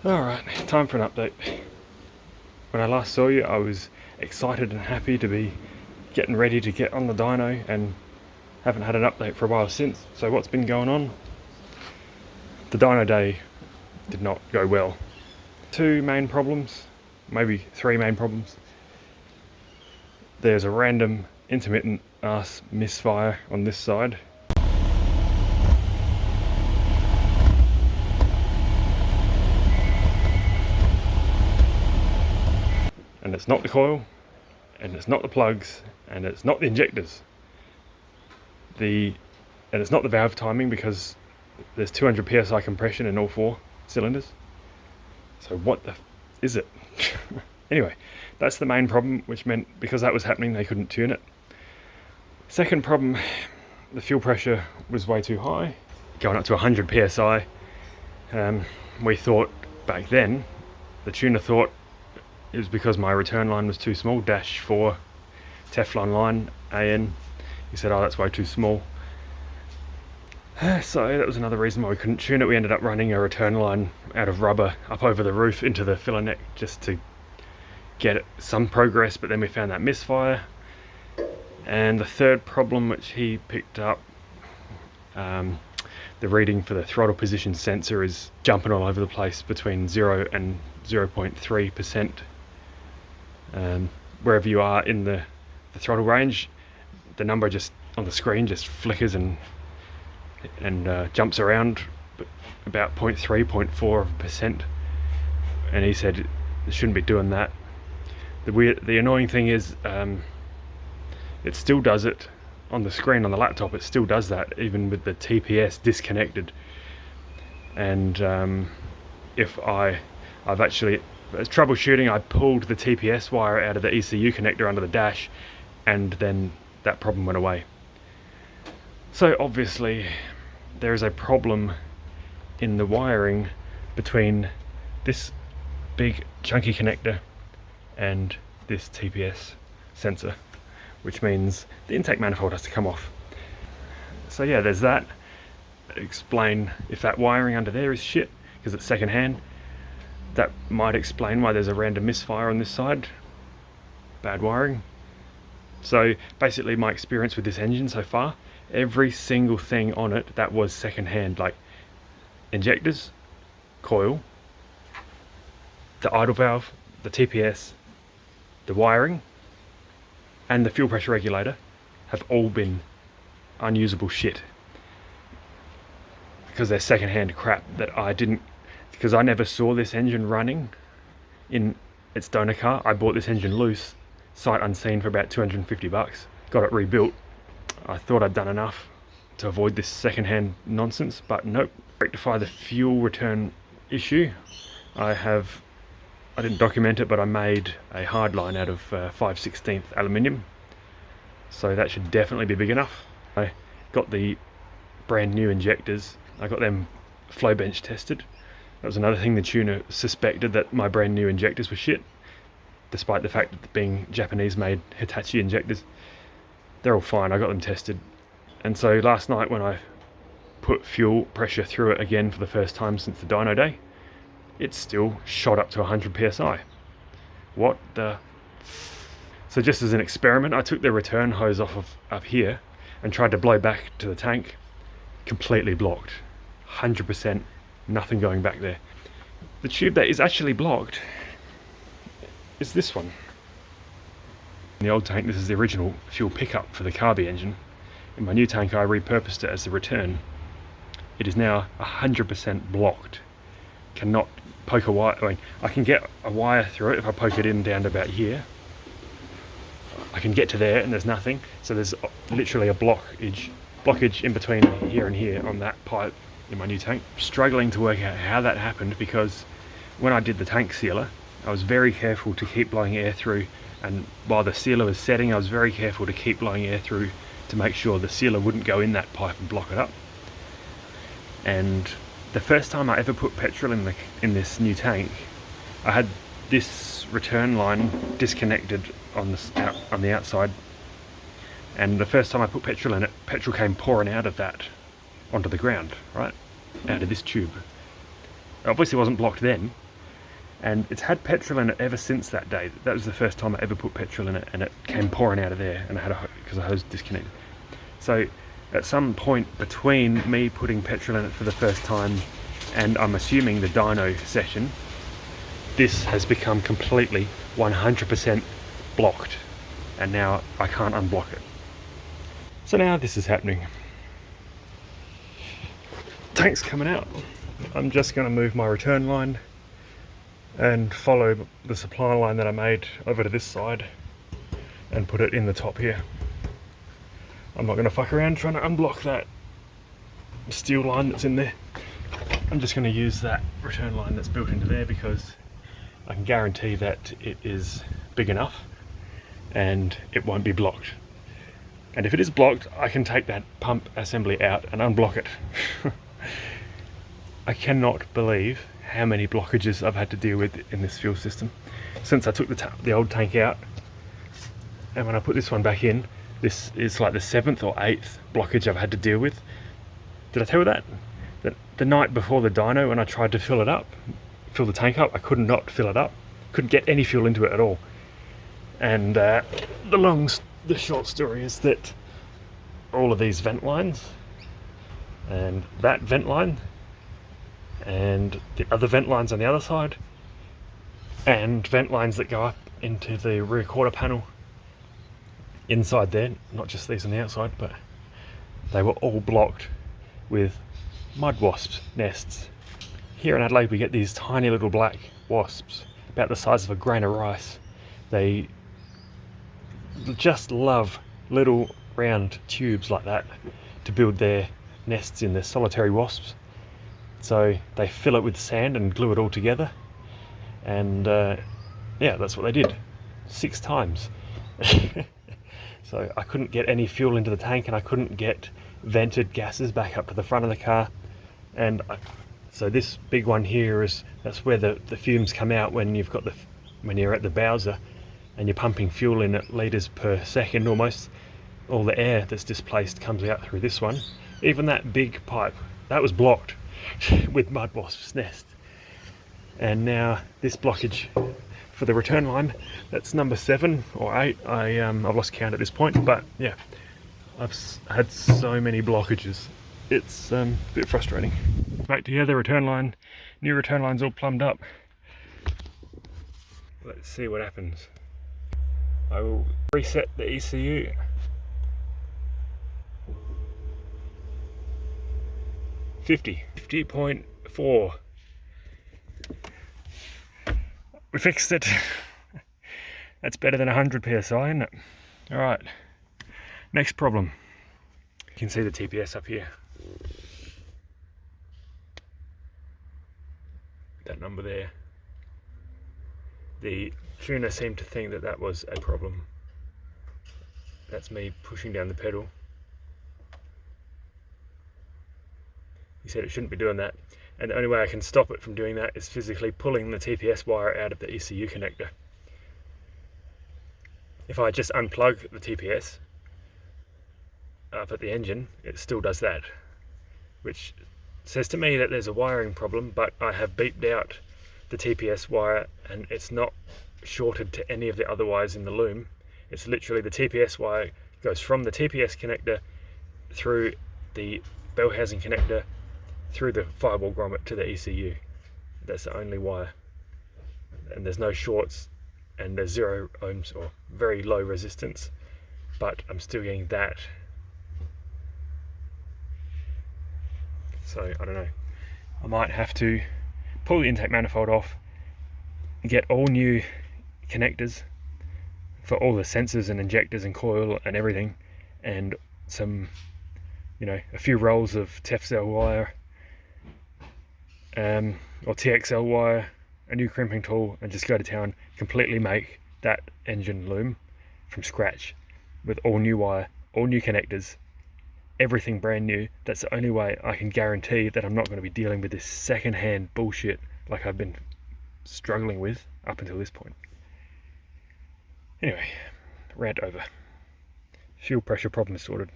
Alright, time for an update. When I last saw you, I was excited and happy to be getting ready to get on the dyno, and haven't had an update for a while since. So what's been going on? The dyno day did not go well. Two main problems, maybe three main problems. There's a random intermittent ass misfire on this side. And it's not the coil, and it's not the plugs, and it's not the injectors. And it's not the valve timing, because there's 200 psi compression in all four cylinders. So what the is it? Anyway, that's the main problem, which meant because that was happening they couldn't tune it. Second problem, the fuel pressure was way too high, going up to 100 psi. We thought back then, the tuner thought it was because my return line was too small, -4 Teflon line, AN. He said, oh, that's way too small. So that was another reason why we couldn't tune it. We ended up running a return line out of rubber up over the roof into the filler neck just to get some progress, but then we found that misfire. And the third problem, which he picked up, the reading for the throttle position sensor is jumping all over the place between 0 and 0.3%. Wherever you are in the throttle range, the number just on the screen just flickers and jumps around about 0.3, 0.4%. And he said it shouldn't be doing that. The annoying thing is it still does it on the screen on the laptop. It still does that even with the TPS disconnected. And I've actually, as troubleshooting, I pulled the TPS wire out of the ECU connector under the dash, and then that problem went away. So obviously there is a problem in the wiring between this big chunky connector and this TPS sensor, which means the intake manifold has to come off. So yeah, there's that. Explain if that wiring under there is shit because it's second hand. That might explain why there's a random misfire on this side. Bad wiring. So basically my experience with this engine so far, every single thing on it that was second hand, like injectors, coil, the idle valve, the TPS, the wiring, and the fuel pressure regulator have all been unusable shit. Because they're second hand crap that I didn't, because I never saw this engine running in its donor car. I bought this engine loose, sight unseen, for about 250 bucks. Got it rebuilt. I thought I'd done enough to avoid this second-hand nonsense, but nope. Rectify the fuel return issue. I didn't document it, but I made a hard line out of 5/16 aluminium. So that should definitely be big enough. I got the brand new injectors. I got them flow bench tested. That was another thing. The tuner suspected that my brand new injectors were shit, despite the fact that being Japanese made Hitachi injectors. They're all fine. I got them tested. And so last night when I put fuel pressure through it again for the first time since the dyno day, it still shot up to 100 psi. What the So just as an experiment, I took the return hose off of up here and tried to blow back to the tank. Completely blocked. 100%, nothing going back there. The tube that is actually blocked is this one. In the old tank, this is the original fuel pickup for the carby engine. In my new tank, I repurposed it as the return. It is now 100% blocked. Cannot poke a wire. I mean, I can get a wire through it if I poke it in down to about here. I can get to there and there's nothing. So there's literally a blockage in between here and here on that pipe in my new tank. Struggling to work out how that happened, because when I did the tank sealer, I was very careful to keep blowing air through, and while the sealer was setting, I was very careful to keep blowing air through to make sure the sealer wouldn't go in that pipe and block it up. And the first time I ever put petrol in this new tank, I had this return line disconnected on the outside, and the first time I put petrol in it, petrol came pouring out of that onto the ground, right, out of this tube. It obviously wasn't blocked then, and it's had petrol in it ever since that day. That was the first time I ever put petrol in it, and it came pouring out of there, and it was the first time I ever put petrol in it, and it came pouring out of there, and I had because the hose disconnected. So at some point between me putting petrol in it for the first time and I'm assuming the dyno session, this has become completely 100% blocked, and now I can't unblock it. So now this is happening. Tank's coming out. I'm just going to move my return line and follow the supply line that I made over to this side and put it in the top here. I'm not going to fuck around trying to unblock that steel line that's in there. I'm just going to use that return line that's built into there because I can guarantee that it is big enough and it won't be blocked. And if it is blocked, I can take that pump assembly out and unblock it. I cannot believe how many blockages I've had to deal with in this fuel system since I took the old tank out, and when I put this one back in, this is like the 7th or 8th blockage I've had to deal with. Did I tell you that? The night before the dyno, when I tried to fill the tank up, I could not fill it up. Couldn't get any fuel into it at all. And the short story is that all of these vent lines, and that vent line, and the other vent lines on the other side, and vent lines that go up into the rear quarter panel inside there, not just these on the outside, but they were all blocked with mud wasps nests. Here in Adelaide we get these tiny little black wasps about the size of a grain of rice. They just love little round tubes like that to build their nests in. They're solitary wasps, so they fill it with sand and glue it all together, and yeah, that's what they did 6 times. So I couldn't get any fuel into the tank, and I couldn't get vented gases back up to the front of the car, and so this big one here that's where the fumes come out when you're at the Bowser and you're pumping fuel in at litres per second almost. All the air that's displaced comes out through this one. Even that big pipe, that was blocked with mud wasps' nest. And now this blockage for the return line, that's number 7 or 8. I've lost count at this point, but yeah, I've had so many blockages. It's a bit frustrating. Back to here, the return line, new return line's all plumbed up. Let's see what happens. I will reset the ECU. $50.4. We fixed it. That's better than 100 psi, isn't it? Alright, next problem. You can see the TPS up here. That number there. The tuner seemed to think that that was a problem. That's me pushing down the pedal. He said it shouldn't be doing that, and the only way I can stop it from doing that is physically pulling the TPS wire out of the ECU connector. If I just unplug the TPS up at the engine, it still does that, which says to me that there's a wiring problem, but I have beeped out the TPS wire and it's not shorted to any of the other wires in the loom. It's literally the TPS wire goes from the TPS connector through the bell housing connector through the firewall grommet to the ECU. That's the only wire, and there's no shorts, and there's 0 ohms or very low resistance, but I'm still getting that. So I don't know, I might have to pull the intake manifold off, get all new connectors for all the sensors and injectors and coil and everything, and some, a few rolls of TEFCell wire or TXL wire, a new crimping tool, and just go to town, completely make that engine loom from scratch with all new wire, all new connectors, everything brand new. That's the only way I can guarantee that I'm not going to be dealing with this second-hand bullshit like I've been struggling with up until this point. Anyway, rant over. Fuel pressure problem is sorted.